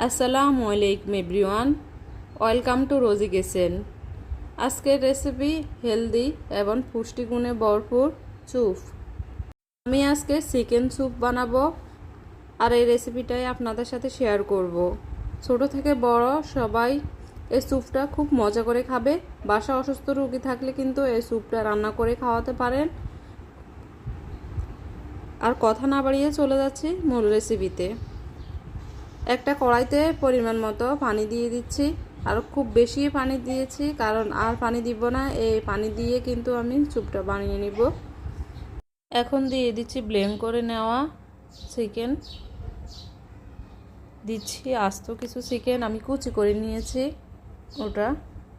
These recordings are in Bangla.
আসসালামু আলাইকুম everyone, welcome to Rosy Kitchen. আজকের রেসিপি হেলদি এবং পুষ্টিগুণে ভরপুর স্যুপ। আমি আজকে চিকেন স্যুপ বানাবো আর এই রেসিপিটাই আপনাদের সাথে শেয়ার করব। ছোট থেকে বড় সবাই এই স্যুপটা খুব মজা করে খাবে। বাসা অসুস্থ রোগী থাকলে কিন্তু এই স্যুপটা রান্না করে খাওয়াতে পারেন। আর কথা না বাড়িয়ে চলে যাচ্ছি মূল রেসিপিতে। একটা কড়াইতে পরিমাণ মতো পানি দিয়ে দিচ্ছি, আর খুব বেশি পানি দিয়েছি কারণ আর পানি দিব না। এই পানি দিয়ে কিন্তু আমি স্যুপটা বানিয়ে নিব। এখন দিয়ে দিচ্ছি ব্লেন্ড করে নেওয়া চিকেন। দিচ্ছি আস্ত কিছু চিকেন আমি কুচি করে নিয়েছি, ওটা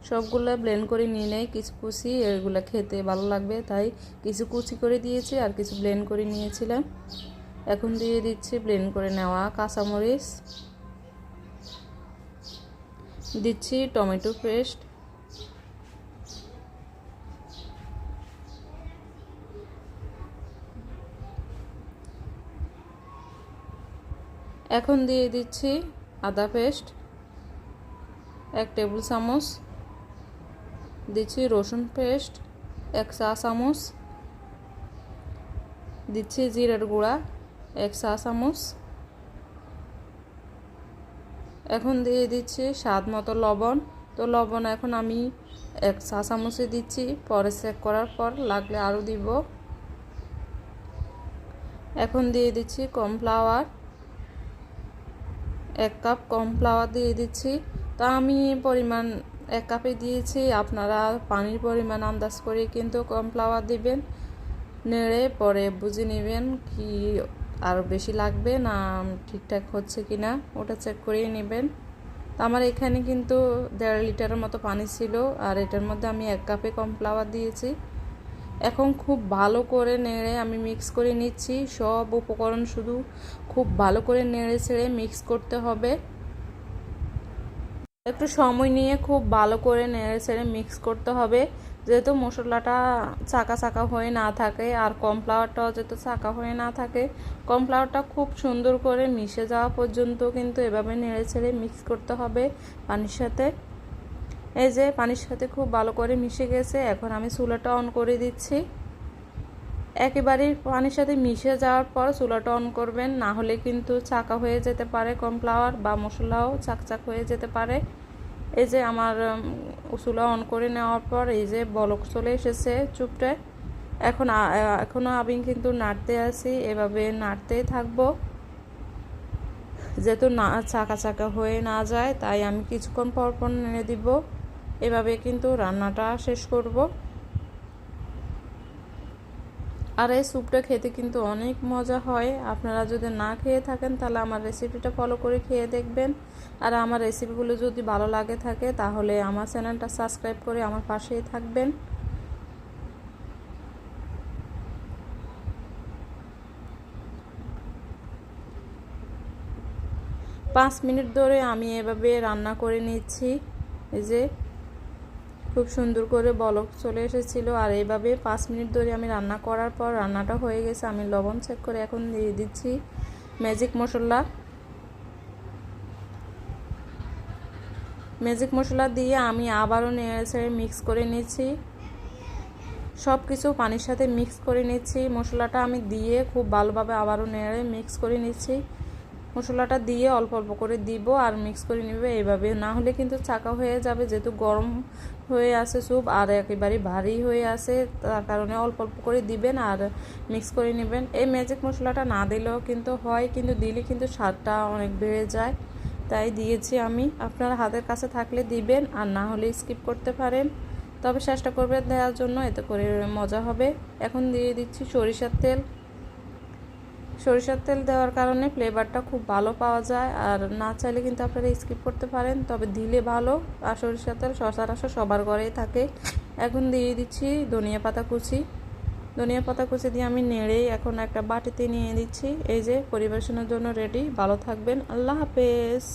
সবগুলো ব্লেন্ড করে নিয়ে নেই। কিছু কুচি, এগুলো খেতে ভালো লাগবে তাই কিছু কুচি করে দিয়েছি আর কিছু ব্লেন্ড করে নিয়েছিলাম। এখন দিয়ে দিচ্ছি ব্লেন্ড করে নেওয়া কাঁচামরিচ, দিচ্ছি টমেটো পেস্ট, এখন দিয়ে দিচ্ছি আদা পেস্ট 1 টেবিল চামচ, দিচ্ছি রসুন পেস্ট 1 চা চামচ, দিচ্ছি জিরার গুঁড়া 1 চা চামচ, এখন দিয়ে দিচ্ছি স্বাদ মতো লবণ। তো লবণ এখন আমি 1 চা চামচে দিচ্ছি, পরে চেক করার পর লাগলে আরও দিব। এখন দিয়ে দিচ্ছি কর্নফ্লাওয়ার 1 কাপ কর্নফ্লাওয়ার দিয়ে দিচ্ছি। তো আমি পরিমাণ 1 কাপে দিয়েছি, আপনারা পানির পরিমাণ আন্দাজ করে কিন্তু কর্নফ্লাওয়ার দিবেন। নেড়ে পরে বুঝে নেবেন কি আরও বেশি লাগবে না ঠিকঠাক হচ্ছে কি না, ওটা চেক করিয়ে নেবেন। তো আমার এখানে কিন্তু 1.5 লিটারের মতো পানি ছিল, আর এটার মধ্যে আমি 1 কাপে কর্নফ্লাওয়ার দিয়েছি। এখন খুব ভালো করে নেড়ে আমি মিক্স করে নিচ্ছি। সব উপকরণ শুধু খুব ভালো করে নেড়ে ছেড়ে মিক্স করতে হবে। একটু সময় নিয়ে খুব ভালো করে নেড়ে ছেড়ে মিক্স করতে হবে, যেহেতু মশলাটা চাকা চাকা হয়ে না থাকে আর কর্নফ্লাওয়ারটাও যেহেতু চাকা হয়ে না থাকে। কর্নফ্লাওয়ারটা খুব সুন্দর করে মিশে যাওয়া পর্যন্ত কিন্তু এভাবে নেড়ে ছেড়ে মিক্স করতে হবে পানির সাথে। এই যে পানির সাথে খুব ভালো করে মিশে গেছে। এখন আমি চুলাটা অন করে দিচ্ছি। একেবারে পানির সাথে মিশে যাওয়ার পর চুলাটা অন করবেন, না হলে কিন্তু চাকা হয়ে যেতে পারে কর্নফ্লাওয়ার বা মশলাও চাকচাক হয়ে যেতে পারে। এই যে আমার চুলা অন করে নেওয়ার পর এই যে বলক চলে এসেছে চুপটায়। এখনও আমি কিন্তু নাড়তে আছি, এভাবে নাড়তেই থাকবো যেহেতু না চাকা চাকা হয়ে না যায়, তাই আমি কিছুক্ষণ পর পর নেড়ে দিব। এভাবে কিন্তু রান্নাটা শেষ করব। আর এই স্যুপটা খেতে কিন্তু অনেক মজা হয়। আপনারা যদি না খেয়ে থাকেন তাহলে আমার রেসিপিটা ফলো করে খেয়ে দেখবেন। আর আমার রেসিপিগুলো যদি ভালো লাগে থাকে তাহলে আমার চ্যানেলটা সাবস্ক্রাইব করে আমার পাশেই থাকবেন। পাঁচ মিনিট ধরে আমি এভাবে রান্না করে নিচ্ছি। এই যে খুব সুন্দর করে বলক চলে এসেছিল, আর এইভাবে 5 মিনিট ধরে আমি রান্না করার পর রান্নাটা হয়ে গেছে। আমি লবণ চেক করে এখন দিয়ে দিচ্ছি ম্যাজিক মশলা। ম্যাজিক মশলা দিয়ে আমি আবারও নেড়ে মিক্স করে নিচ্ছি। সব কিছু পানির সাথে মিক্স করে নিচ্ছি। মশলাটা আমি দিয়ে খুব ভালোভাবে আবারও নেড়ে মিক্স করে নিচ্ছি। মশলাটা দিয়ে অল্প অল্প করে দিব আর মিক্স করে নেবে। এইভাবে না হলে কিন্তু চাকা হয়ে যাবে, যেহেতু গরম হয়ে আছে স্যুপ আর একেবারে ভারী হয়ে আছে, তার কারণে অল্প অল্প করে দিবেন আর মিক্স করে নেবেন। এই ম্যাজিক মশলাটা না দিলেও কিন্তু হয়, কিন্তু দিলে কিন্তু স্বাদটা অনেক বেড়ে যায়, তাই দিয়েছি আমি। আপনারা হাতের কাছে থাকলে দিবেন, আর না হলে স্কিপ করতে পারেন, তবে চেষ্টা করবেন দেওয়ার জন্য, এতে করে মজা হবে। এখন দিয়ে দিচ্ছি সরিষার তেল। সরিষার তেল দেওয়ার কারণে ফ্লেভারটা খুব ভালো পাওয়া যায়, আর না চাইলে কিন্তু আপনারা স্কিপ করতে পারেন, তবে দিলে ভালো। আর সরিষার তেল সচরাচর সবার ঘরেই থাকে। এখন দিয়ে দিচ্ছি ধনিয়া পাতা কুচি। ধনিয়া পাতা কুচি দিয়ে আমি নেড়ে এখন একটা বাটিতে নিয়ে দিচ্ছি। এই যে পরিবেশনের জন্য রেডি। ভালো থাকবেন, আল্লাহ হাফেজ।